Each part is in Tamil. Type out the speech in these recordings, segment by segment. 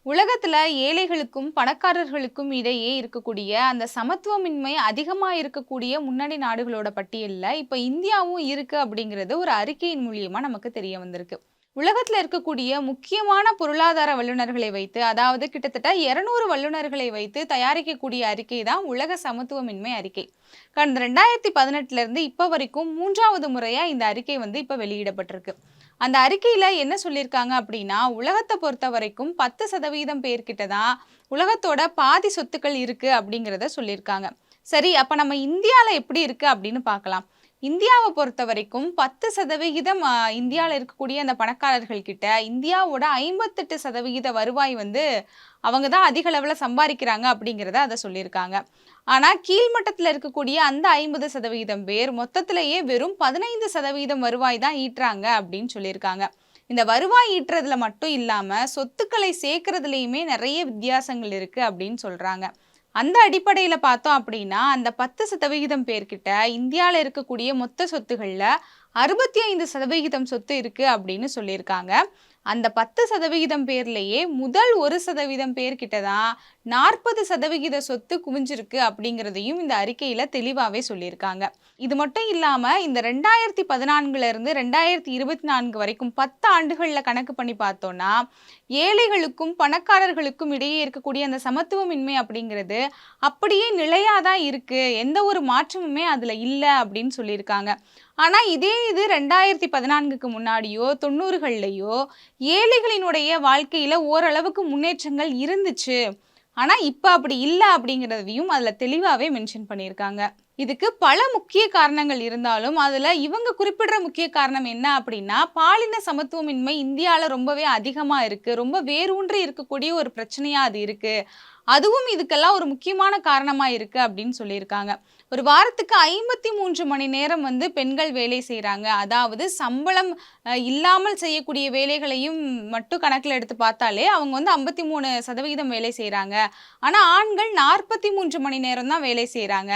உலகத்துல ஏழைகளுக்கும் பணக்காரர்களுக்கும் இடையே இருக்கக்கூடிய அந்த சமத்துவமின்மை அதிகமா இருக்கக்கூடிய முன்னணி நாடுகளோட பட்டியல்ல இப்ப இந்தியாவும் இருக்கு அப்படிங்கிறது ஒரு அறிக்கையின் மூலியமா நமக்கு தெரிய வந்திருக்கு. உலகத்துல இருக்கக்கூடிய முக்கியமான பொருளாதார வல்லுநர்களை வைத்து, அதாவது கிட்டத்தட்ட 200 வல்லுநர்களை வைத்து தயாரிக்கக்கூடிய அறிக்கை தான் உலக சமத்துவமின்மை அறிக்கை. கடந்த 2018ல இருந்து இப்ப வரைக்கும் 3வது முறையா இந்த அறிக்கை இப்ப வெளியிடப்பட்டிருக்கு. அந்த அறிக்கையில என்ன சொல்லியிருக்காங்க அப்படின்னா, உலகத்த பொறுத்தவரைக்கும் 10% பேர்கிட்ட தான் உலகத்தோட பாதி சொத்துக்கள் இருக்கு அப்படிங்கிறத சொல்லியிருக்காங்க. சரி, அப்ப நம்ம இந்தியால எப்படி இருக்கு அப்படின்னு பார்க்கலாம். இந்தியாவ பொறுத்தவரைக்கும் 10% இந்தியால இருக்கக்கூடிய அந்த பணக்காரர்கள் கிட்ட இந்தியாவோட 58% வருவாய் அவங்க தான் அதிக அளவுல சம்பாரிக்கிறாங்க அப்படிங்கிறத அத சொல்லியிருக்காங்க. ஆனா கீழ்மட்டத்துல இருக்கக்கூடிய அந்த 50% பேர் மொத்தத்திலேயே வெறும் 15% வருவாய் தான் ஈட்டுறாங்க அப்படின்னு சொல்லியிருக்காங்க. இந்த வருவாய் ஈட்டுறதுல மட்டும் இல்லாம சொத்துக்களை சேர்க்கறதுலயுமே நிறைய வித்தியாசங்கள் இருக்கு அப்படின்னு சொல்றாங்க. அந்த அடிப்படையில பார்த்தோம் அப்படின்னா, அந்த 10% பேர்கிட்ட இந்தியால இருக்கக்கூடிய மொத்த சொத்துகள்ல 65% சொத்து இருக்கு அப்படின்னு சொல்லியிருக்காங்க. அந்த 10% பேர்லயே முதல் 1% பேர்கிட்ட தான் 40% சொத்து குவிஞ்சிருக்கு அப்படிங்கிறதையும் இந்த அறிக்கையில தெளிவாவே சொல்லியிருக்காங்க. இது மட்டும் இல்லாம இந்த 2014ல இருந்து 2024 வரைக்கும் 10 ஆண்டுகள்ல கணக்கு பண்ணி பார்த்தோம்னா, ஏழைகளுக்கும் பணக்காரர்களுக்கும் இடையே இருக்கக்கூடிய அந்த சமத்துவமின்மை அப்படிங்கிறது அப்படியே நிலையா தான் இருக்கு. எந்த ஒரு மாற்றமுமே அதுல இல்ல அப்படின்னு சொல்லியிருக்காங்க. ஆனா இதே இது 2014க்கு முன்னாடியோ 90கள்லயோ ஏழைகளினுடைய வாழ்க்கையில ஓரளவுக்கு முன்னேற்றங்கள் இருந்துச்சு. ஆனா இப்ப அப்படி இல்ல அப்படிங்கிறதையும் அதுல தெளிவாவே மென்ஷன் பண்ணியிருக்காங்க. இதுக்கு பல முக்கிய காரணங்கள் இருந்தாலும் அதுல இவங்க குறிப்பிடுற முக்கிய காரணம் என்ன அப்படின்னா, பாலின சமத்துவமின்மை இந்தியால ரொம்பவே அதிகமா இருக்கு. ரொம்ப வேரூன்றி இருக்கக்கூடிய ஒரு பிரச்சனையா அது இருக்கு. அதுவும் இதுக்கெல்லாம் ஒரு முக்கியமான காரணமா இருக்கு அப்படின்னு சொல்லியிருக்காங்க. ஒரு வாரத்துக்கு 53 மணி நேரம் பெண்கள் வேலை செய்றாங்க. அதாவது சம்பளம் இல்லாமல் செய்யக்கூடிய வேலைகளையும் மட்டும் கணக்குல எடுத்து பார்த்தாலே அவங்க 53% வேலை செய்றாங்க. ஆனா ஆண்கள் 43 மணி நேரம் தான் வேலை செய்றாங்க.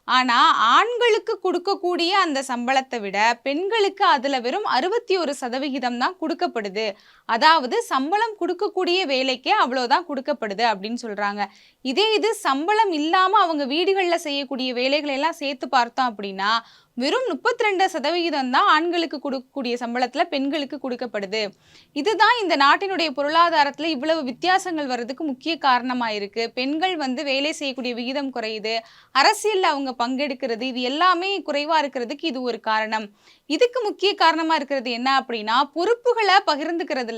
ஆனா ஆண்களுக்கு குடுக்கக்கூடிய அந்த சம்பளத்தை விட பெண்களுக்கு அதுல வெறும் 61% தான் குடுக்கப்படுது. அதாவது சம்பளம் குடுக்கக்கூடிய வேலைக்கே அவ்வளோதான் குடுக்கப்படுது அப்படின்னு சொல்றாங்க. இதே இது சம்பளம் இல்லாம அவங்க வீடுகள்ல செய்யக்கூடிய வேலைகளை எல்லாம் சேர்த்து பார்த்தோம் அப்படின்னா, வெறும் 32% தான் ஆண்களுக்கு குடுக்கக்கூடிய சம்பளத்துல பெண்களுக்கு குடுக்கப்படுது. இதுதான் இந்த நாட்டினுடைய பொருளாதாரத்துல இவ்வளவு வித்தியாசங்கள் வர்றதுக்கு முக்கிய காரணமா இருக்கு. பெண்கள் வேலை செய்யக்கூடிய விகிதம் குறையுது. அரசியல்ல அவங்க பங்கெடுக்கிறது, இது எல்லாமே குறைவா இருக்கிறதுக்கு இது ஒரு காரணம். இதுக்கு முக்கிய காரணமா இருக்கிறது என்ன அப்படின்னா, பொறுப்புகளை பகிர்ந்துக்கிறதுல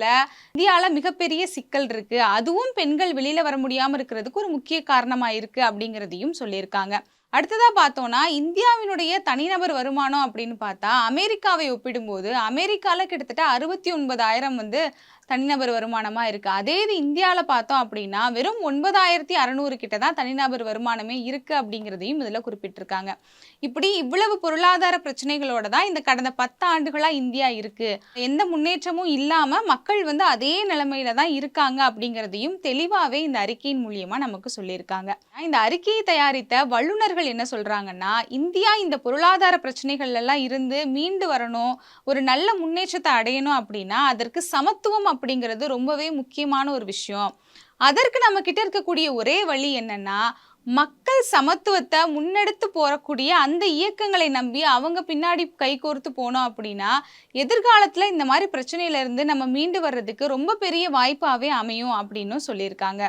இந்தியால மிகப்பெரிய சிக்கல் இருக்கு. அதுவும் பெண்கள் வெளியில வர முடியாம இருக்கிறதுக்கு ஒரு முக்கிய காரணமா இருக்கு அப்படிங்கிறதையும் சொல்லியிருக்காங்க. அடுத்ததா பார்த்தோம்னா, இந்தியாவினுடைய தனிநபர் வருமானம் அப்படின்னு பார்த்தா, அமெரிக்காவை ஒப்பிடும்போது அமெரிக்கால கிட்டத்தட்ட 69,000 தனிநபர் வருமானமா இருக்கு. அதே இது இந்தியால பார்த்தோம் அப்படின்னா, வெறும் 9,600 கிட்ட தான் தனிநபர் வருமானமே இருக்கு அப்படிங்கிறதையும் இதுல குறிப்பிட்டிருக்காங்க. இப்படி இவ்வளவு பொருளாதார பிரச்சனைகளோட தான் இந்த கடந்த 10 ஆண்டுகளா இந்தியா இருக்கு. எந்த முன்னேற்றமும் இல்லாம மக்கள் அதே நிலைமையில தான் இருக்காங்க அப்படிங்கிறதையும் தெளிவாவே இந்த அறிக்கையின் மூலியமா நமக்கு சொல்லியிருக்காங்க. இந்த அறிக்கையை தயாரித்த வல்லுநர்கள் என்ன சொல்றாங்கன்னா, இந்தியா இந்த பொருளாதார பிரச்சனைகள்ல எல்லாம் இருந்து மீண்டு வரணும், ஒரு நல்ல முன்னேற்றத்தை அடையணும் அப்படின்னா அதற்கு சமத்துவம் அப்படிங்கிறது ரொம்பவே முக்கியமான ஒரு விஷயம். அதற்கு நம்ம கிட்ட இருக்கக்கூடிய ஒரே வழி என்னன்னா, மக்கள் சமத்துவத்தை முன்னெடுத்து போறக்கூடிய அந்த இயக்கங்களை நம்பி அவங்க பின்னாடி கைகோர்த்து போனோம் அப்படின்னா, எதிர்காலத்துல இந்த மாதிரி பிரச்சனையில இருந்து நம்ம மீண்டு வர்றதுக்கு ரொம்ப பெரிய வாய்ப்பாவே அமையும் அப்படின்னு சொல்லியிருக்காங்க.